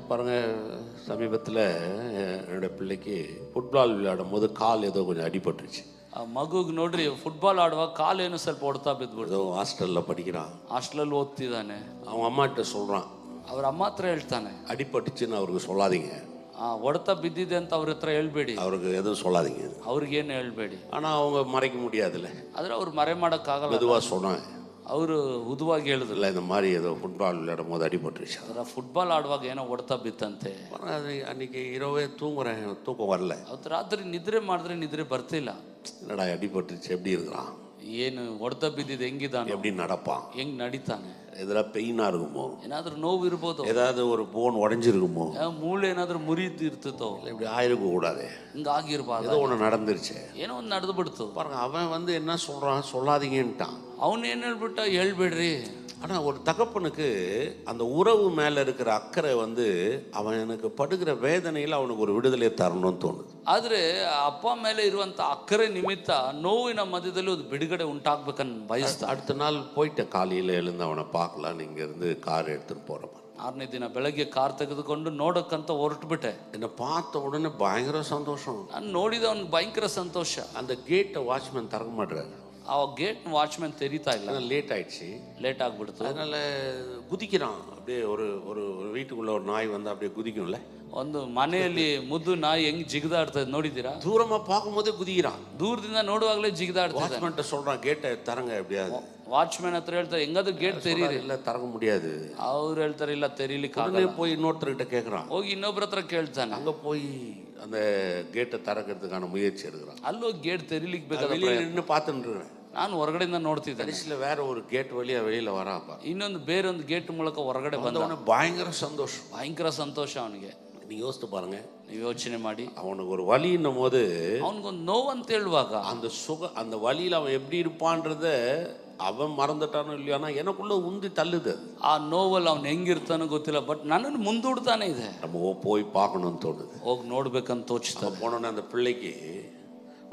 பாருங்க, சமீபத்தில் என்னோட பிள்ளைக்கு ஃபுட்பால் விளையாடும் போது கால் ஏதோ கொஞ்சம் அடிபட்டுருச்சு. ಮಗುಗೆ ನೋಡ್ರಿ ಫುಟ್ಬಾಲ್ ಆಡುವಾಗ ಕಾಲೇನು ಸ್ವಲ್ಪ ಹೊಡ್ತಾ ಬಿದ್ಬಿಡ್ತು. ஏதோ ஹாஸ்டலில் படிக்கிறான். ಹಾಸ್ಟೆಲಲ್ಲಿ ಓದ್ತಿದ್ದಾನೆ. அவங்க அம்மாட்ட சொல்கிறான், ಅವ್ರ ಅಮ್ಮ ಹತ್ರ ಹೇಳ್ತಾನೆ, அடிபட்டுச்சுன்னு அவருக்கு சொல்லாதீங்க, ಹೊಡೆತ ಬಿದ್ದಿದೆ ಅಂತ ಅವ್ರ ಹತ್ರ ಹೇಳ್ಬೇಡಿ, அவருக்கு எதுவும் சொல்லாதீங்க, ಅವ್ರಿಗೇನು ಹೇಳ್ಬೇಡಿ. ஆனால் அவங்க மறைக்க முடியாதுல்ல, ಆದರೆ ಅವ್ರು ಮರೆ ಮಾಡೋಕ್ಕಾಗಲ್ಲ. மெதுவாக சொன்னாங்க. ಅವರು ಉದುವಾಗಿ ಹೇಳಿದ್ರು, இல்லை இந்த மாதிரி ஏதோ ஃபுட்பால் விளையாடும் போது அடிபட்டுருச்சு. ಅದರ ಫುಟ್ಬಾಲ್ ಆಡುವಾಗ ಏನೋ ಹೊಡೆತ ಬಿತ್ತಂತೆ. அது அன்றைக்கி இரவே தூங்குறேன், தூக்கம் வரல. ಅವತ್ತು ರಾತ್ರಿ ನಿದ್ರೆ ಮಾಡಿದ್ರೆ ನಿದ್ರೆ ಬರ್ತಿಲ್ಲ. என்னடா அடிபட்டுருச்சு, எப்படி இருக்கிறான், ಏನು ಹೊಡೆತ ಬಿದ್ದಿದೆ, ಹೆಂಗಿದ್ದಾನೆ, எப்படி நடப்பான், ಹೆಂಗ್ ನಡೀತಾನೆ, எதெல்லாம் பெயினாக இருக்குமோ, ಏನಾದ್ರೂ ನೋವು ಇರ್ಬೋದು, ஏதாவது ஒரு போன் உடஞ்சிருக்குமோ, ಮೂಳೆ ಏನಾದ್ರೂ ಮುರಿದು ಇರ್ತಿತ್ತೋ, இப்படி ஆயிருக்க கூடாது, ಹಿಂಗಾಗಿರ್ಬಾರ್ದು. ஏதோ ஒன்று நடந்துருச்சு. ಏನೋ ಒಂದು ನಡೆದು ಬಿಡ್ತು. பாருங்க, அவன் வந்து என்ன சொல்கிறான், சொல்லாதீங்கன்ட்டான். ಅವನು ಏನು ಹೇಳ್ಬಿಟ್ಟ, ಹೇಳ್ಬೇಡ್ರಿ. ஆனால் ஒரு தகப்பனுக்கு அந்த உறவு மேலே இருக்கிற அக்கறை வந்து அவனுக்கு படுகிற வேதனையில் அவனுக்கு ஒரு விடுதலை தரணும்னு தோணுது. ಆದರೆ ಅಪ್ಪ ಮೇಲೆ ಇರುವಂಥ ಅಕ್ಕರೆ ನಿಮಿತ್ತ ನೋವಿನ ಮಧ್ಯದಲ್ಲಿ ಒಂದು ಬಿಡುಗಡೆ ಉಂಟಾಗ್ಬೇಕನ್ನು ಬಯಸ್ತಾ. அடுத்த நாள் போயிட்ட, காலையில் எழுந்து அவனை பார்க்கலாம், இங்கேருந்து கார் எடுத்துன்னு போகிறப்ப 6ನೇ ದಿನ ಬೆಳಗ್ಗೆ ಕಾರ್ ತೆಗೆದುಕೊಂಡು ನೋಡಕ್ಕಂತ ಹೊರಟುಬಿಟ್ಟೆ. என்னை பார்த்த உடனே பயங்கர சந்தோஷம். ನಾನು ನೋಡಿದ ಅವ್ನಿಗೆ ಭಯಂಕರ ಸಂತೋಷ. அந்த கேட்டை வாட்ச்மேன் திறக்க மாட்டுறாரு. ಆ ಗೇಟ್ ವಾಚ್ಮನ್ ತೆರೀತಾ ಇಲ್ಲ, லேட் ஆயிடுச்சு, ಲೇಟ್ ಆಗ್ಬಿಡ್ತು. அதனால குதிக்கிறான். அப்படியே ஒரு ஒரு வீட்டுக்குள்ள ஒரு நாய் வந்து அப்படியே குதிக்கும்ல, ಒಂದು ಮನೆಯಲ್ಲಿ ಮುದ್ದು ನಾಯಿ ಹೆಂಗ್ ಜಿಗಿದಾಡ್ತದೆ ನೋಡಿದ್ದೀರಾ? தூரமா பார்க்கும்போதே குதிக்கிறான். ದೂರದಿಂದ ನೋಡುವಾಗಲೇ ಜಿಗಿದಾಡ್ತದೆ. வாட்ச்மேன்ட்ட சொல்றான், கேட்டை தரங்க எப்படியாவது. ವಾಚ್ಮನ್ ಹತ್ರ ಹೇಳ್ತಾರೆ, ಹೆಂಗಾದ್ರೂ ಗೇಟ್ ತೆರೀರಿ. இல்லை திறக்க முடியாது. ಅವ್ರು ಹೇಳ್ತಾರೆ, ಇಲ್ಲ ತೆರೀಲಿಕ್ಕೆ உடனே ಆಗಲ್ಲ. போய் இன்னொருத்தர்கிட்ட கேட்குறான். ಹೋಗಿ ಇನ್ನೊಬ್ರ ಹತ್ರ ಕೇಳ್ತಾನೆ. அங்கே போய் அந்த கேட்டை திறக்கிறதுக்கான முயற்சி எடுக்கிறான். ಅಲ್ಲೋಗಿ ಗೇಟ್ ತೆರೀಲಿಕ್ಕೆ ಬೇಕಾದ வெளியில் நின்று பார்த்துட்டு இருக்கேன். ನಾನು ಹೊರಗಡೆಯಿಂದ ನೋಡ್ತಿದ್ದೆ. கடைசியில் வேற ஒரு கேட் வழியா வெளியில் வராப்பா. ಇನ್ನೊಂದು ಬೇರೊಂದು ಗೇಟ್ ಮೂಲಕ ಹೊರಗಡೆ ಬಂದವನು. பயங்கர சந்தோஷம், ಭಯಂಕರ ಸಂತೋಷ ಅವನಿಗೆ. நீ யோசித்து பாருங்க, ನೀವು ಯೋಚನೆ ಮಾಡಿ. அவனுக்கு ஒரு வலின்னும் போது, ಅವನಿಗೊಂದು ನೋವು ಅಂತ ಹೇಳುವಾಗ அந்த அந்த வலியில் அவன் எப்படி இருப்பான்றத அவன் ಮறந்துட்டாನೋ இல்லையானா எனக்குள்ள உந்தி தள்ளுது. ಆ ನೋವಲ್ಲಿ ಅವ್ನು ಹೆಂಗಿರ್ತಾನೋ ಗೊತ್ತಿಲ್ಲ, ಬಟ್ ನನ್ನನ್ನು ಮುಂದೂಡ್ತಾನೆ ಇದೆ. நம்ம போய் பார்க்கணும்னு தோணுது, ಹೋಗಿ ನೋಡ್ಬೇಕಂತ ತೋಚ್ತಾ. போனோன்னே அந்த பிள்ளைக்கு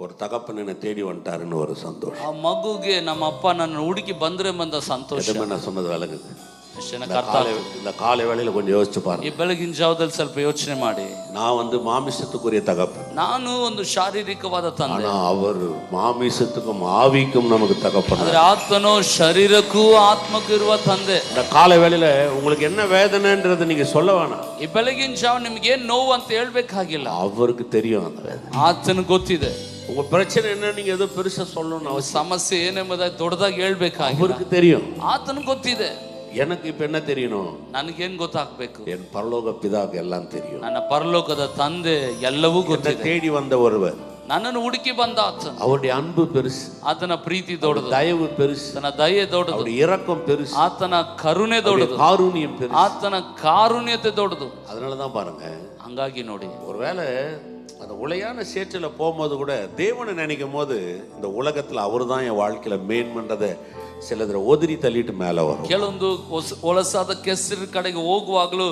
ஒரு தகப்பன் என்னை தேடி வந்துட்டாருன்னு ஒரு சந்தோஷம். ಆ ಮಗುಗೆ ನಮ್ಮ ಅಪ್ಪ ನನ್ನ ಹುಡುಕಿ ಬಂದ್ರೆ ಬಂದ ಸಂತೋಷ. நான் சொன்னது விளங்குது. இந்த காலை வேளையில கொஞ்சம் யோசிச்சு பாருங்க. ಈ ಬೆಳಗಿನ ಜಾವದಲ್ಲಿ ಸ್ವಲ್ಪ ಯೋಚನೆ ಮಾಡಿ. நான் வந்து மாமிசத்துக்குரிய தகப்பன், ನಾನು ಒಂದು ಶಾರೀರಿಕವಾದ ತಂದೆ, அவர் மாமிசத்துக்கும் ஆவிக்கும் நமக்கு தகப்பன். ಆದ್ರೆ ಆತನು ಶರೀರಕ್ಕೂ ಆತ್ಮಕ್ಕೂ ಇರುವ ತಂದೆ. இந்த காலை வேளையில உங்களுக்கு என்ன வேதனைன்றது நீங்க சொல்ல வேணாம். ಈ ಬೆಳಗಿನ ಜಾವ ನಿಮ್ಗೆ ಏನ್ ನೋವು ಅಂತ ಹೇಳ್ಬೇಕಾಗಿಲ್ಲ, அவருக்கு தெரியும் அந்த வேதனை. ಆತನಿಗೆ ಗೊತ್ತಿದೆ. உங்க பிரச்சனை என்ன நீங்க ஏதோ பெருசா சொல்லணும், ಸಮಸ್ಯೆ ಏನೆಂಬುದಾಗಿ ದೊಡ್ಡದಾಗಿ ಹೇಳ್ಬೇಕಾಗಿಲ್ಲ, அவருக்கு தெரியும். ಆತನಿಗೆ ಗೊತ್ತಿದೆ. எனக்கு இப்ப என்ன தெரியணும், ನನಗೇನ್ ಗೊತ್ತಾಗಬೇಕು, என் பரலோக பிதாவுக்கு எல்லாம் தெரியும். ನನ್ನ ಪರಲೋಕದ ತಂದೆ ಎಲ್ಲವೂ ಗೊತ್ತಿದೆ. தேடி வந்த ஒருவர், ನನ್ನನ್ನು ಹುಡುಕಿ ಬಂದ ಆತ, அவருடைய அன்பு பெருசு, ಆತನ ಪ್ರೀತಿ ದೊಡ್ಡದು, தயவு பெருசு, ಆತನ ದಯೆ ದೊಡ್ಡದು, அவருடைய இரக்கம் பெருசு, ಆತನ ಕರುಣೆ ದೊಡ್ಡದು, காருண்யம் பெருசு, ಆತನ ಕಾರುಣ್ಯತೆ ದೊಡ್ಡದು. அதனாலதான் பாருங்க, ಹಂಗಾಗಿ ನೋಡಿ, ஒருவேளை அந்த உளையான சேற்றில் போகும்போது கூட தேவனை நினைக்கும் போது இந்த உலகத்துல அவரு தான் என் வாழ்க்கையில மேன்மன்றதை சிலதுல ஒதுரி தள்ளிட்டு மேலே வரும். ಕೆಲವೊಂದು ಹೊಲಸಾದ ಕೆಸರು ಕಡೆಗೆ ಹೋಗುವಾಗಲೂ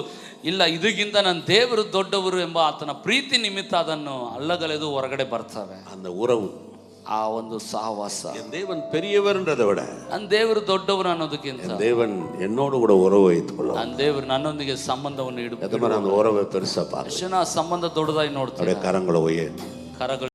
ಇಲ್ಲ, ಇದಕ್ಕಿಂತ ನನ್ನ ದೇವರು ದೊಡ್ಡವರು ಎಂಬ ಆತನ ಪ್ರೀತಿ ನಿಮಿತ್ತ ಅದನ್ನು ಅಲ್ಲಗಲೆದು ಹೊರಗಡೆ ಬರ್ತವೆ. அந்த உறவு, ಆ ಒಂದು ಸಹವಾಸ. என் தேவன் பெரியவர்ன்றதை விட ನನ್ನ ದೇವರು ದೊಡ್ಡವರು ಅನ್ನೋದಕ್ಕಿಂತ தேவன் என்னோடு கூட உறவு வைத்துக் கொள்ளும். ನನ್ನ ದೇವರು ನನ್ನೊಂದಿಗೆ ಸಂಬಂಧವನ್ನು அந்த உறவை பெருசா பாருங்க. ಸಂಬಂಧ ದೊಡ್ಡದಾಗಿ ನೋಡ್ತಾರೆ. கரங்களை உயர்த்தி ಕರಗಳು